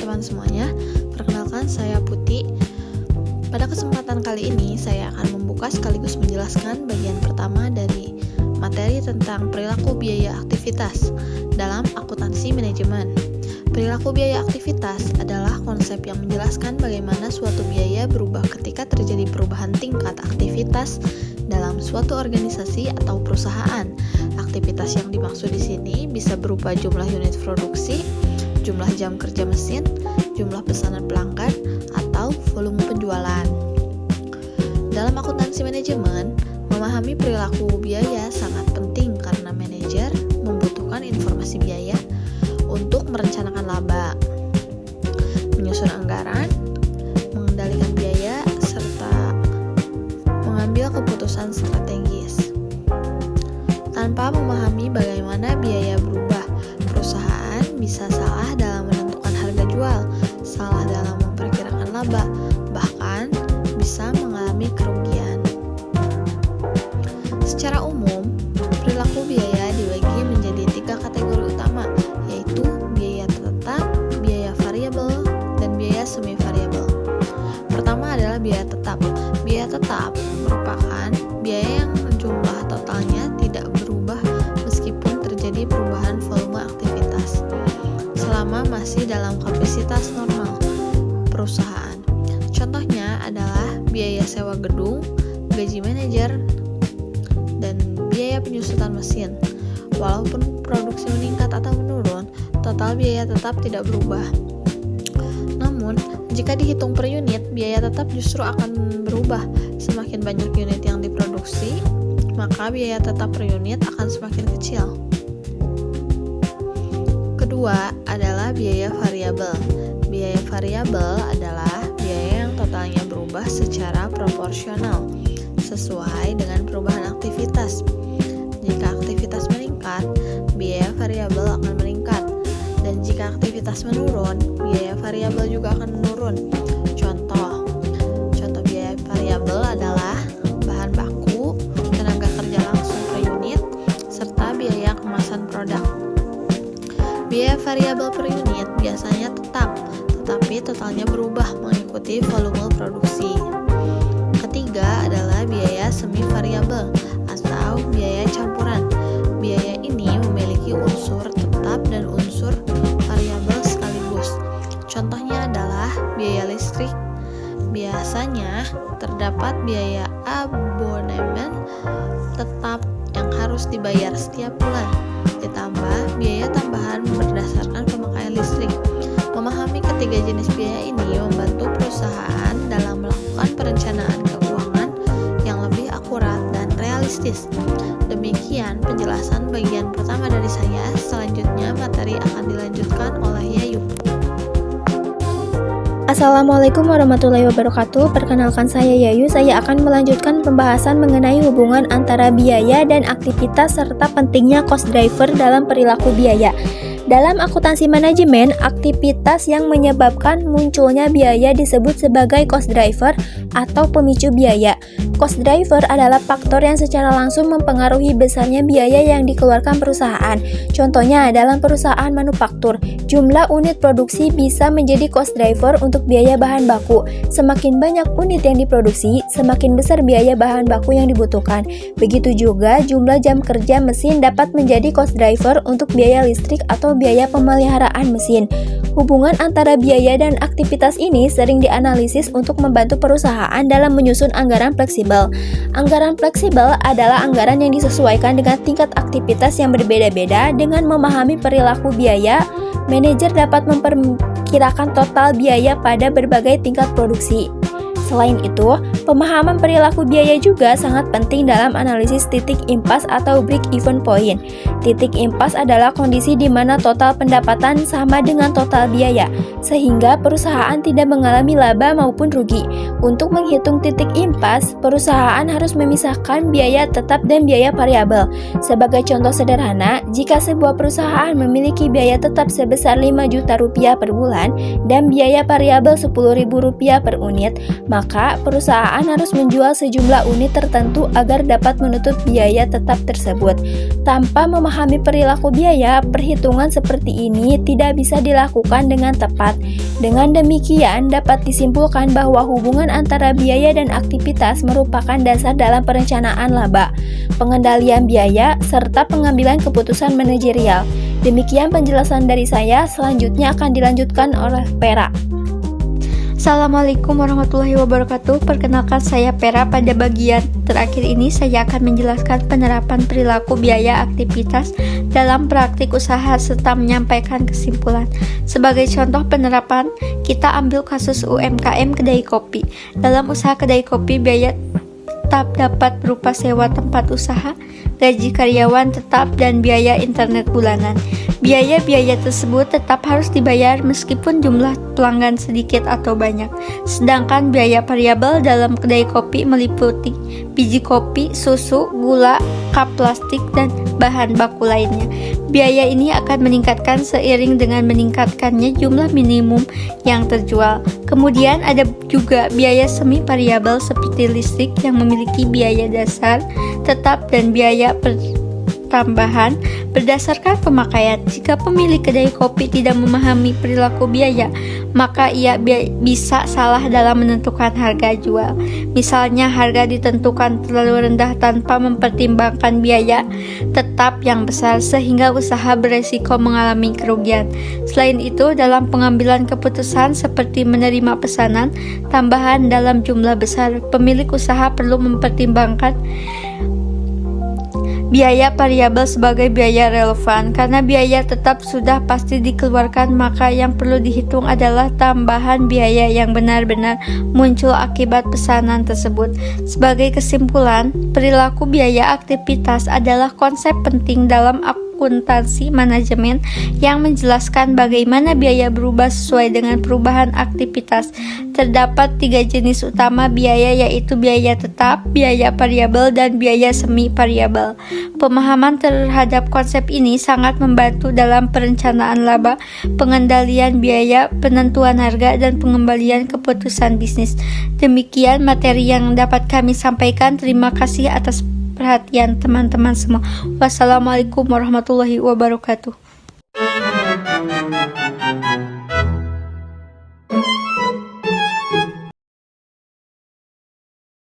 teman-teman semuanya. Perkenalkan, saya Putih. Pada kesempatan kali ini, saya akan membuka sekaligus menjelaskan bagian pertama dari materi tentang perilaku biaya aktivitas dalam akuntansi manajemen. Perilaku biaya aktivitas adalah konsep yang menjelaskan bagaimana suatu biaya berubah ketika terjadi perubahan tingkat aktivitas dalam suatu organisasi atau perusahaan. Aktivitas yang dimaksud di sini bisa berupa jumlah unit produksi, jumlah jam kerja mesin, jumlah pesanan pelanggan, atau volume penjualan. Dalam akuntansi manajemen, memahami perilaku biaya sangat penting karena manajer membutuhkan informasi biaya untuk merencanakan laba, menyusun anggaran, mengendalikan biaya, serta mengambil keputusan strategis. Tanpa memahami bagaimana biaya berubah, perusahaan bisa salah dalam menentukan harga jual, salah dalam memperkirakan laba, bahkan bisa mengalami kerugian. Secara umum, perilaku biaya dibagi menjadi 3 kategori utama, yaitu biaya tetap, biaya variabel, dan biaya semi variabel. Pertama adalah biaya tetap. Biaya tetap merupakan biaya yang jumlah totalnya tidak berubah meskipun terjadi perubahan volume aktivitas, selama masih dalam kapasitas normal perusahaan. Contohnya adalah biaya sewa gedung, gaji manajer, dan biaya penyusutan mesin. Walaupun produksi meningkat atau menurun, total biaya tetap tidak berubah. Namun, jika dihitung per unit, biaya tetap justru akan berubah. Semakin banyak unit yang diproduksi, maka biaya tetap per unit akan semakin kecil. Kedua adalah biaya variabel. Biaya variabel adalah biaya yang totalnya berubah secara proporsional sesuai dengan perubahan aktivitas. Jika aktivitas meningkat, biaya variabel akan meningkat, dan jika aktivitas menurun, biaya variabel juga akan menurun. Contoh biaya variabel adalah bahan baku, tenaga kerja langsung per unit, serta biaya kemasan produk. Biaya variabel per unit biasanya tetap, tetapi totalnya berubah mengikuti volume produksi. Ketiga adalah biaya semi variabel atau biaya campuran. Biaya ini memiliki unsur tetap dan unsur variabel sekaligus. Contohnya adalah biaya listrik. Biasanya terdapat biaya abonemen tetap yang harus dibayar setiap bulan, ditambah biaya tambahan berdasarkan pemakaian listrik. Memahami ketiga jenis biaya ini membantu perusahaan dalam melakukan perencanaan keuangan yang lebih akurat dan realistis. Demikian penjelasan bagian pertama dari saya. Selanjutnya materi akan dilanjutkan oleh Yayu. Assalamualaikum warahmatullahi wabarakatuh. Perkenalkan, saya Yayu. Saya akan melanjutkan pembahasan mengenai hubungan antara biaya dan aktivitas serta pentingnya cost driver dalam perilaku biaya. Dalam akuntansi manajemen, aktivitas yang menyebabkan munculnya biaya disebut sebagai cost driver atau pemicu biaya. Cost driver adalah faktor yang secara langsung mempengaruhi besarnya biaya yang dikeluarkan perusahaan. Contohnya, dalam perusahaan manufaktur, jumlah unit produksi bisa menjadi cost driver untuk biaya bahan baku. Semakin banyak unit yang diproduksi, semakin besar biaya bahan baku yang dibutuhkan. Begitu juga jumlah jam kerja mesin dapat menjadi cost driver untuk biaya listrik atau biaya pemeliharaan mesin. Hubungan antara biaya dan aktivitas ini sering dianalisis untuk membantu perusahaan dalam menyusun anggaran fleksibel. Anggaran fleksibel adalah anggaran yang disesuaikan dengan tingkat aktivitas yang berbeda-beda. Dengan memahami perilaku biaya, manajer dapat memperkirakan total biaya pada berbagai tingkat produksi. Selain itu, pemahaman perilaku biaya juga sangat penting dalam analisis titik impas atau break-even point. Titik impas adalah kondisi di mana total pendapatan sama dengan total biaya, sehingga perusahaan tidak mengalami laba maupun rugi. Untuk menghitung titik impas, perusahaan harus memisahkan biaya tetap dan biaya variabel. Sebagai contoh sederhana, jika sebuah perusahaan memiliki biaya tetap sebesar 5 juta rupiah per bulan dan biaya variabel 10.000 rupiah per unit, maka perusahaan harus menjual sejumlah unit tertentu agar dapat menutup biaya tetap tersebut. Tanpa memahami perilaku biaya, perhitungan seperti ini tidak bisa dilakukan dengan tepat. Dengan demikian, dapat disimpulkan bahwa hubungan antara biaya dan aktivitas merupakan dasar dalam perencanaan laba, pengendalian biaya, serta pengambilan keputusan manajerial. Demikian penjelasan dari saya, selanjutnya akan dilanjutkan oleh Pera. Assalamualaikum warahmatullahi wabarakatuh. Perkenalkan, saya Pera. Pada bagian terakhir ini saya akan menjelaskan penerapan perilaku biaya aktivitas dalam praktik usaha serta menyampaikan kesimpulan. Sebagai contoh penerapan, kita ambil kasus UMKM kedai kopi. Dalam usaha kedai kopi, biaya tetap dapat berupa sewa tempat usaha, gaji karyawan tetap, dan biaya internet bulanan. Biaya-biaya tersebut tetap harus dibayar meskipun jumlah pelanggan sedikit atau banyak. Sedangkan biaya variabel dalam kedai kopi meliputi biji kopi, susu, gula, cup plastik, dan bahan baku lainnya. Biaya ini akan meningkatkan seiring dengan meningkatkannya jumlah minimum yang terjual. Kemudian ada juga biaya semi variabel seperti listrik yang memiliki biaya dasar, tetap, dan biaya tambahan berdasarkan pemakaian. Jika pemilik kedai kopi tidak memahami perilaku biaya, maka ia bisa salah dalam menentukan harga jual. Misalnya, harga ditentukan terlalu rendah tanpa mempertimbangkan biaya tetap yang besar sehingga usaha beresiko mengalami kerugian. Selain itu, dalam pengambilan keputusan seperti menerima pesanan tambahan dalam jumlah besar, pemilik usaha perlu mempertimbangkan biaya variabel sebagai biaya relevan. Karena biaya tetap sudah pasti dikeluarkan, maka yang perlu dihitung adalah tambahan biaya yang benar-benar muncul akibat pesanan tersebut. Sebagai kesimpulan, perilaku biaya aktivitas adalah konsep penting dalam akuntansi manajemen yang menjelaskan bagaimana biaya berubah sesuai dengan perubahan aktivitas. Terdapat 3 jenis utama biaya, yaitu biaya tetap, biaya variabel, dan biaya semi variabel. Pemahaman terhadap konsep ini sangat membantu dalam perencanaan laba, pengendalian biaya, penentuan harga, dan pengembalian keputusan bisnis. Demikian materi yang dapat kami sampaikan. Terima kasih atas perhatian teman-teman semua. Wassalamualaikum warahmatullahi wabarakatuh.